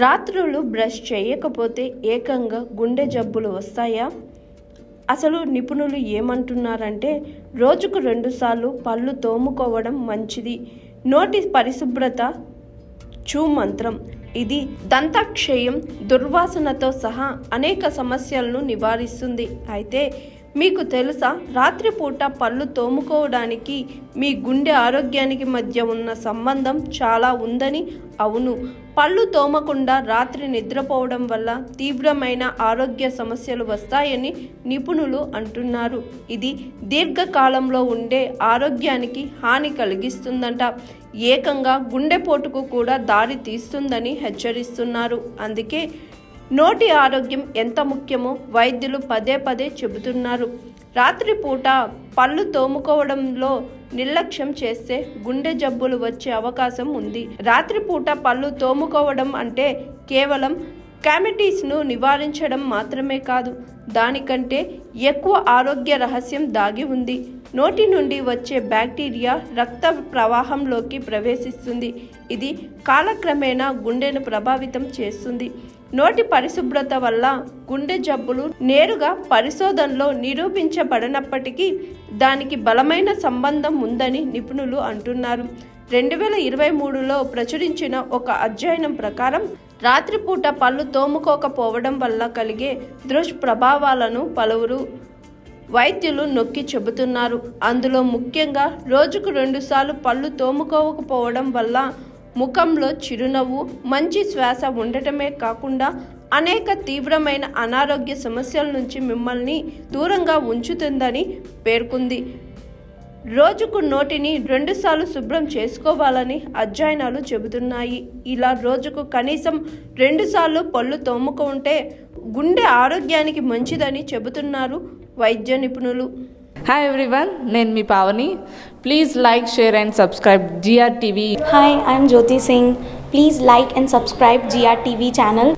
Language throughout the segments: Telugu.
రాత్రులు బ్రష్ చేయకపోతే ఏకంగా గుండె జబ్బులు వస్తాయా? అసలు నిపుణులు ఏమంటున్నారంటే రోజుకు 2 సార్లు పళ్ళు తోముకోవడం మంచిది. నోటి పరిశుభ్రత మంత్రం. ఇది దంతక్షయం, దుర్వాసనతో సహా అనేక సమస్యలను నివారిస్తుంది. అయితే మీకు తెలుసా, రాత్రిపూట పళ్ళు తోముకోవడానికి మీ గుండె ఆరోగ్యానికి మధ్య ఉన్న సంబంధం చాలా ఉందని? అవును, పళ్ళు తోమకుండా రాత్రి నిద్రపోవడం వల్ల తీవ్రమైన ఆరోగ్య సమస్యలు వస్తాయని నిపుణులు అంటున్నారు. ఇది దీర్ఘకాలంలో ఉండే ఆరోగ్యానికి హాని కలిగిస్తుందంట. ఏకంగా గుండెపోటుకు కూడా దారి తీస్తుందని హెచ్చరిస్తున్నారు. అందుకే నోటి ఆరోగ్యం ఎంత ముఖ్యమో వైద్యులు పదే పదే చెబుతున్నారు. రాత్రిపూట పళ్ళు తోముకోవడంలో నిర్లక్ష్యం చేస్తే గుండె జబ్బులు వచ్చే అవకాశం ఉంది. రాత్రిపూట పళ్ళు తోముకోవడం అంటే కేవలం క్యావిటీస్ను నివారించడం మాత్రమే కాదు, దానికంటే ఎక్కువ ఆరోగ్య రహస్యం దాగి ఉంది. నోటి నుండి వచ్చే బ్యాక్టీరియా రక్త ప్రవాహంలోకి ప్రవేశిస్తుంది. ఇది కాలక్రమేణా గుండెను ప్రభావితం చేస్తుంది. నోటి పరిశుభ్రత వల్ల గుండె జబ్బులు నేరుగా పరిశోధనలో నిరూపించబడినప్పటికీ దానికి బలమైన సంబంధం ఉందని నిపుణులు అంటున్నారు. 2023లో ప్రచురించిన ఒక అధ్యయనం ప్రకారం రాత్రిపూట పళ్ళు తోముకోకపోవడం వల్ల కలిగే దుష్ప్రభావాలను పలువురు వైద్యులు నొక్కి చెబుతున్నారు. అందులో ముఖ్యంగా రోజుకు 2 సార్లు పళ్ళు తోముకోకపోవడం వల్ల ముఖంలో చిరునవ్వు, మంచి శ్వాస ఉండటమే కాకుండా అనేక తీవ్రమైన అనారోగ్య సమస్యల నుంచి మిమ్మల్ని దూరంగా ఉంచుతుందని పేర్కొంది. రోజుకు నోటిని 2 సార్లు శుభ్రం చేసుకోవాలని అధ్యయనాలు చెబుతున్నాయి. ఇలా రోజుకు కనీసం 2 సార్లు పళ్ళు తోముకుంటే గుండె ఆరోగ్యానికి మంచిదని చెబుతున్నారు వైద్య నిపుణులు. హాయ్ ఎవ్రీవన్, నేను మీ Pavani. Please like, share and subscribe GRTV. Hi, I'm Jyoti Singh. Please like and subscribe GRTV channel.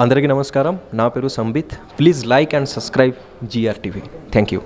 అందరికీ నమస్కారం. నా పేరు Sambit. Please like and subscribe GRTV. Thank you.